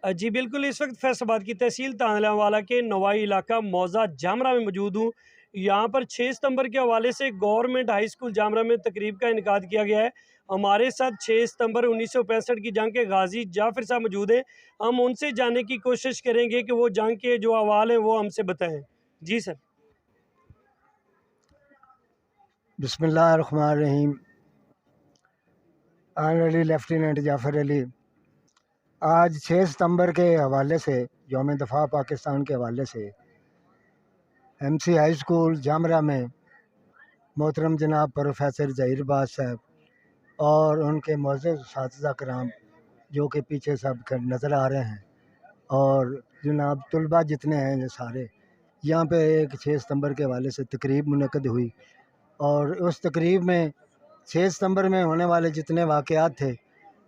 जी बिल्कुल, इस वक्त फैसलाबाद की तहसील तांदलावाला के नवाई इलाका मौजा जामरा में मौजूद हूँ। यहाँ पर 6 सितंबर के हवाले से गवर्नमेंट हाई स्कूल जामरा में तकरीब का इनकाद किया गया है। हमारे साथ 6 सितंबर 1965 की जंग के गाजी जाफिर साहब मौजूद हैं। हम उनसे जानने की कोशिश करेंगे कि वो जंग के जो अहवाल हैं वो हमसे बताएं। जी सर। बिस्मिल्लाहिर्रहमानिर्रहीम। ऑनरेबल लेफ्टिनेंट जाफ़र अली, आज 6 सितंबर के हवाले से, यौम दफ़ा पाकिस्तान के हवाले से MC हाई स्कूल जामरा में मोहतरम जनाब प्रोफेसर ज़हीर बाज साहब और उनके मुअज़्ज़ज़ उस्ताज़ कराम जो कि पीछे सब नज़र आ रहे हैं, और जनाब तलबा जितने हैं ये सारे यहाँ पे एक 6 सितंबर के हवाले से तकरीब मुनक़्क़द हुई। और उस तकरीब में 6 सितंबर में होने वाले जितने वाक़यात थे,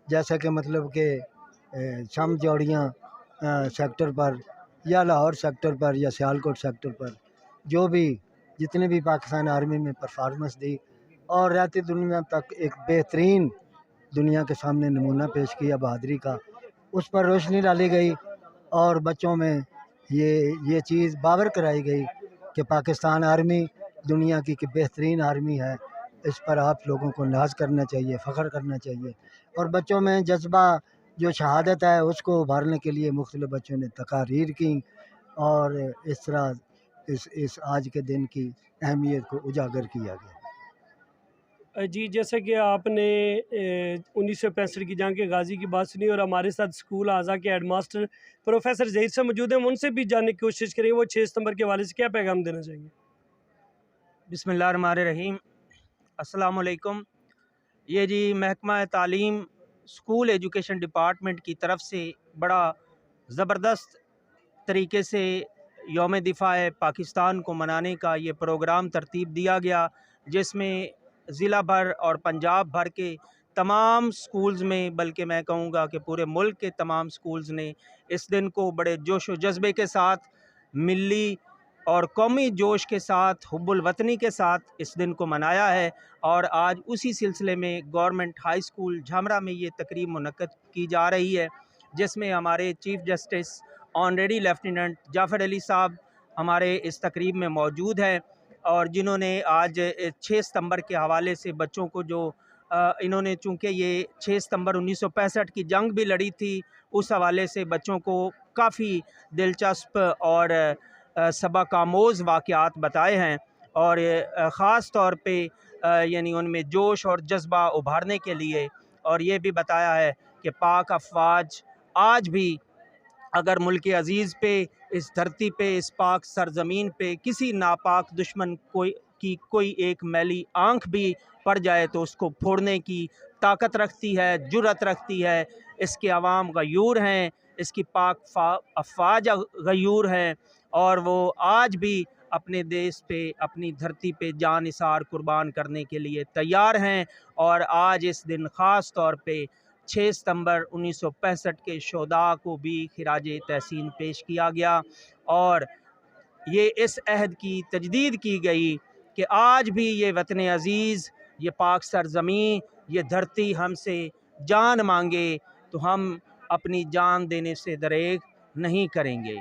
जैसा कि मतलब कि शम जौड़ियाँ सेक्टर पर या लाहौर सेक्टर पर या सियालकोट सेक्टर पर जो भी जितने भी पाकिस्तान आर्मी में परफॉर्मेंस दी और रहती दुनिया तक एक बेहतरीन दुनिया के सामने नमूना पेश किया बहादरी का, उस पर रोशनी डाली गई और बच्चों में ये चीज़ बावर कराई गई कि पाकिस्तान आर्मी दुनिया की बेहतरीन आर्मी है। इस पर आप लोगों को नाज करना चाहिए, फ़ख्र करना चाहिए। और बच्चों में जज्बा जो शहादत है उसको उभारने के लिए मुख्तलिफ़ बच्चों ने तकारीर की और इस तरह इस आज के दिन की अहमियत को उजागर किया गया। जी जैसे कि आपने 1965 की जंग के गाजी की बात सुनी और हमारे साथ स्कूल आज़ा के हेडमास्टर प्रोफेसर ज़हीर साहब मौजूद हैं। हम उनसे भी जानने की कोशिश करेंगे वो 6 सितंबर के हवाले से क्या पैगाम देना चाहेंगे। बिस्मिल्लाहिर्रहमानिर्रहीम। अस्सलाम वालेकुम। ये जी महकमा तालीम स्कूल एजुकेशन डिपार्टमेंट की तरफ से बड़ा ज़बरदस्त तरीके से यौम दिफ़ा पाकिस्तान को मनाने का ये प्रोग्राम तरतीब दिया गया, जिसमें ज़िला भर और पंजाब भर के तमाम स्कूल्स में, बल्कि मैं कहूँगा कि पूरे मुल्क के तमाम स्कूल्स ने इस दिन को बड़े जोश व जज्बे के साथ, मिली और कौमी जोश के साथ, हुब्बुल वतनी के साथ इस दिन को मनाया है। और आज उसी सिलसिले में गवर्नमेंट हाई स्कूल झामरा में ये तकरीब मुनक्कद की जा रही है, जिसमें हमारे chief justice honorary lieutenant Jafar Ali साहब हमारे इस तकरीब में मौजूद हैं, और जिन्होंने आज 6 सितंबर के हवाले से बच्चों को जो इन्होंने, चूँकि ये 6 सितंबर 1965 की जंग भी लड़ी थी, उस हवाले से बच्चों को काफ़ी दिलचस्प और सबक आमोज़ वाक़यात बताए हैं, और ख़ास तौर पे यानी उनमें जोश और जज्बा उभारने के लिए, और ये भी बताया है कि पाक अफ़वाज आज भी अगर मुल्क अज़ीज़ पे, इस धरती पे, इस पाक सरज़मीन पे किसी नापाक दुश्मन कोई एक मैली आँख भी पड़ जाए तो उसको फोड़ने की ताकत रखती है, जुर्रत रखती है। इसके अवाम गयूर हैं, इसकी पाक अफ़वाज गयूर हैं, और वो आज भी अपने देश पे, अपनी धरती पे जान निसार कुर्बान करने के लिए तैयार हैं। और आज इस दिन ख़ास तौर पे 6 सितंबर 1965 के शोदा को भी खिराज तहसीन पेश किया गया, और ये इस अहद की तजदीद की गई कि आज भी ये वतन अज़ीज़, ये पाक सरज़मीं, ये धरती हमसे जान मांगे तो हम अपनी जान देने से दरेग नहीं करेंगे।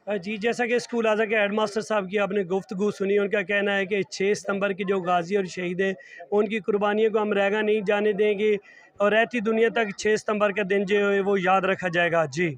जी जैसा कि स्कूल आज़ा के हेडमास्टर साहब की आपने गुफ्तगू सुनी, उनका कहना है कि 6 सितंबर के जो गाजी और शहीद हैं उनकी कुर्बानियों को हम रहेगा नहीं जाने देंगे और रहती दुनिया तक 6 सितंबर का दिन जो है वो याद रखा जाएगा। जी।